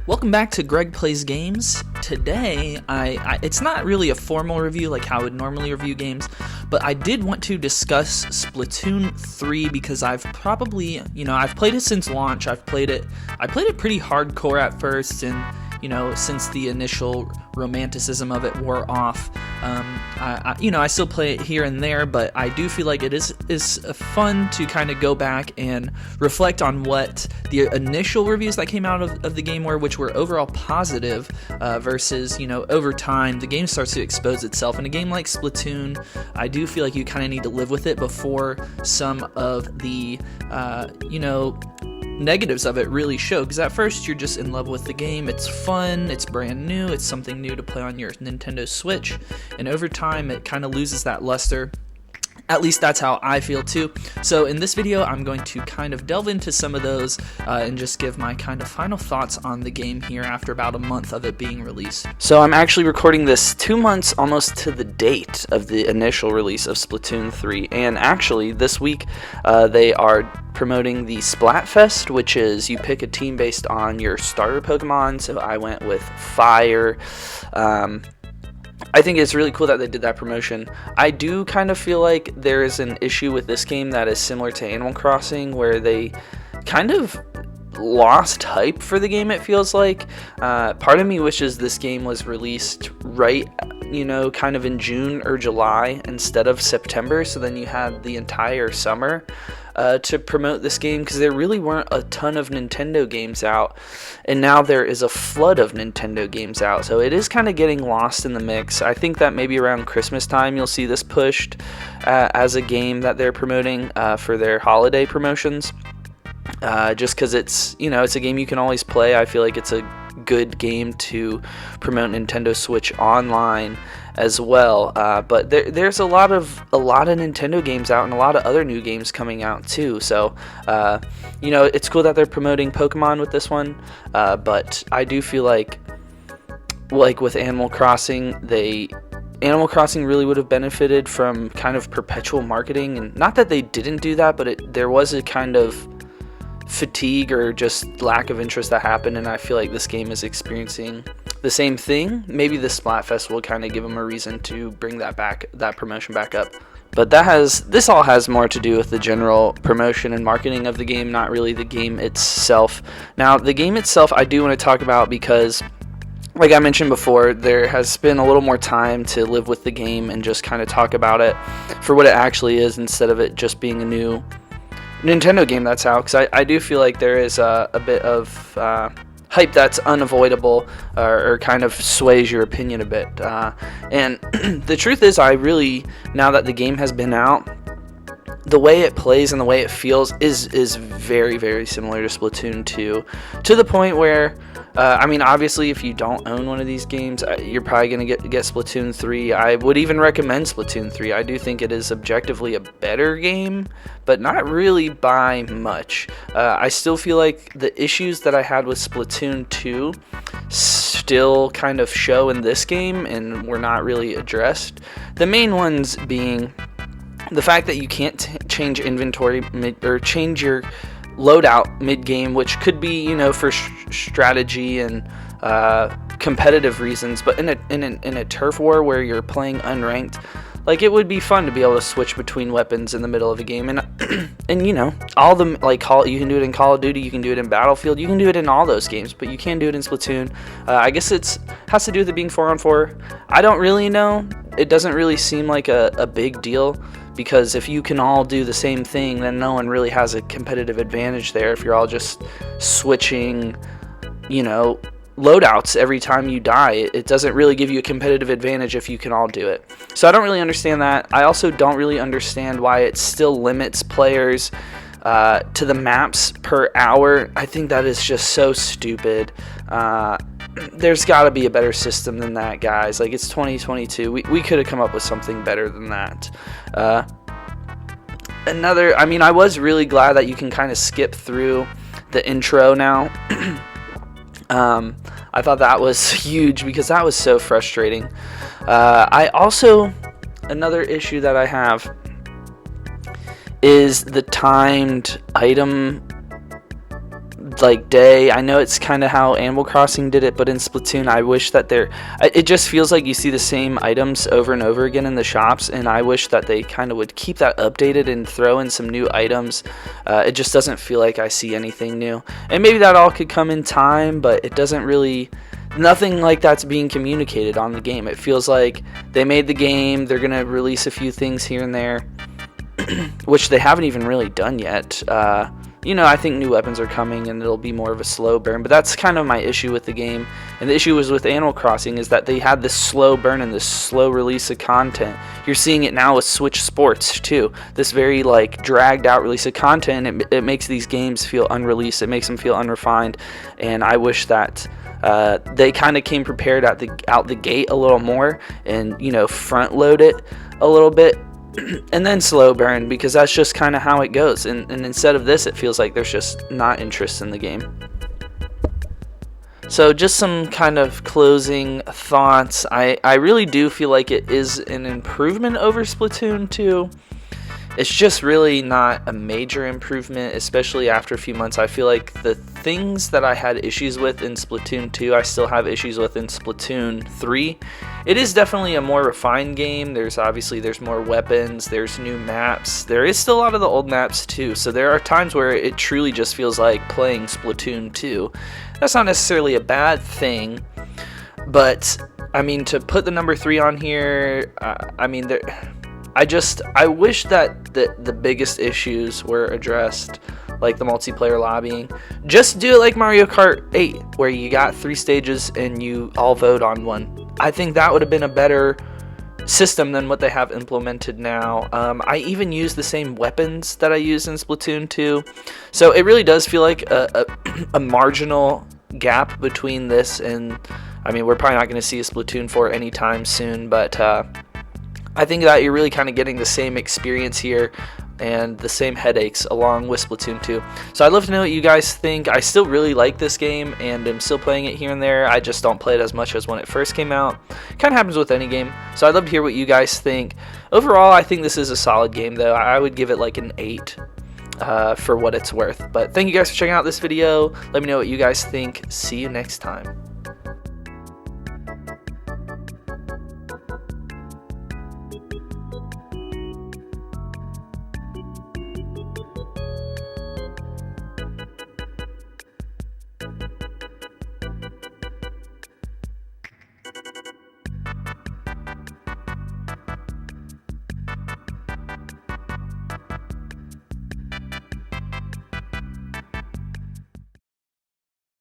Welcome back to Greg Plays Games. Today, it's not really a formal review like how I would normally review games, but I did want to discuss Splatoon 3 because I've probably, I've played it since launch. I played it pretty hardcore at first, and since the initial romanticism of it wore off, I still play it here and there, but I do feel like it is fun to kind of go back and reflect on what the initial reviews that came out of the game were, which were overall positive, versus, over time, the game starts to expose itself. In a game like Splatoon, I do feel like you kind of need to live with it before some of the, negatives of it really show, because at first you're just in love with the game. It's fun, it's brand new, it's something new to play on your Nintendo Switch, and over time it kind of loses that luster. At least that's how I feel too. So in this video, I'm going to kind of delve into some of those and just give my kind of final thoughts on the game here after about a month of it being released. So I'm actually recording this 2 months almost to the date of the initial release of Splatoon 3. And actually this week they are promoting the Splatfest, which is you pick a team based on your starter Pokemon. So I went with Fire. I think it's really cool that they did that promotion. I do kind of feel like there is an issue with this game that is similar to Animal Crossing, where they kind of lost hype for the game, it feels like. Part of me wishes this game was released right, kind of in June or July instead of September, so then you had the entire summer to promote this game, because there really weren't a ton of Nintendo games out, and now there is a flood of Nintendo games out, so it is kind of getting lost in the mix. I think that maybe around Christmas time you'll see this pushed as a game that they're promoting for their holiday promotions, just because it's a game you can always play. I feel like it's a good game to promote Nintendo Switch Online as well, but there's a lot of Nintendo games out and a lot of other new games coming out too, so it's cool that they're promoting Pokemon with this one, but I do feel like with Animal Crossing really would have benefited from kind of perpetual marketing, and not that they didn't do that, but there was a kind of fatigue or just lack of interest that happened, and I feel like this game is experiencing the same thing. Maybe the Splatfest will kind of give them a reason to bring that promotion back up. But this all has more to do with the general promotion and marketing of the game, not really the game itself. Now, the game itself I do want to talk about because, like I mentioned before, there has been a little more time to live with the game and just kind of talk about it for what it actually is, instead of it just being a new Nintendo game that's out, because I do feel like there is a bit of hype that's unavoidable, or kind of sways your opinion a bit, and the truth is, I really, now that the game has been out, the way it plays and the way it feels is very, very similar to Splatoon 2, to the point where obviously, if you don't own one of these games, you're probably going to get Splatoon 3. I would even recommend Splatoon 3. I do think it is objectively a better game, but not really by much. I still feel like the issues that I had with Splatoon 2 still kind of show in this game and were not really addressed. The main ones being the fact that you can't change inventory or change your loadout mid-game, which could be, for strategy and competitive reasons, but in a turf war where you're playing unranked, it would be fun to be able to switch between weapons in the middle of a game, and all the you can do it in Call of Duty, you can do it in Battlefield, you can do it in all those games, but you can't do it in Splatoon. I guess it has to do with it being 4-on-4. I don't really know. It doesn't really seem like a big deal, because if you can all do the same thing, then no one really has a competitive advantage there. If you're all just switching, loadouts every time you die, it doesn't really give you a competitive advantage if you can all do it. So I don't really understand that. I also don't really understand why it still limits players to the maps per hour. I think that is just so stupid. There's got to be a better system than that, guys. It's 2022. We could have come up with something better than that. I was really glad that you can kind of skip through the intro now. I thought that was huge, because that was so frustrating. Another issue that I have is the timed item like day. I know it's kind of how Animal Crossing did it, but in Splatoon, I wish that it just feels like you see the same items over and over again in the shops, and I wish that they kind of would keep that updated and throw in some new items. It just doesn't feel like I see anything new, and maybe that all could come in time, but it doesn't really. Nothing like that's being communicated on the game. It feels like they made the game, they're gonna release a few things here and there, which they haven't even really done yet. I think new weapons are coming and it'll be more of a slow burn, but that's kind of my issue with the game. And the issue was with Animal Crossing is that they had this slow burn and this slow release of content. You're seeing it now with Switch Sports too. This very like dragged out release of content. It makes these games feel unreleased. It makes them feel unrefined, and I wish that they kind of came prepared out the gate a little more, and front load it a little bit and then slow burn, because that's just kind of how it goes. And instead of this, it feels like there's just not interest in the game. So just some kind of closing thoughts. I really do feel like it is an improvement over Splatoon 2. It's just really not a major improvement, especially after a few months. I feel like the things that I had issues with in Splatoon 2, I still have issues with in Splatoon 3. It is definitely a more refined game. There's more weapons, there's new maps. There is still a lot of the old maps too, so there are times where it truly just feels like playing Splatoon 2. That's not necessarily a bad thing, but I mean, to put the number 3 on here, I wish that the biggest issues were addressed, like the multiplayer lobbying. Just do it like Mario Kart 8, where you got 3 stages and you all vote on one. I think that would have been a better system than what they have implemented now. I even use the same weapons that I use in Splatoon 2, so it really does feel like a marginal gap between this and, we're probably not going to see a Splatoon 4 anytime soon, but I think that you're really kind of getting the same experience here and the same headaches along with Splatoon 2. So I'd love to know what you guys think. I still really like this game and I'm still playing it here and there. I just don't play it as much as when it first came out. Kind of happens with any game. So I'd love to hear what you guys think. Overall, I think this is a solid game though. I would give it like an 8 for what it's worth. But thank you guys for checking out this video. Let me know what you guys think. See you next time.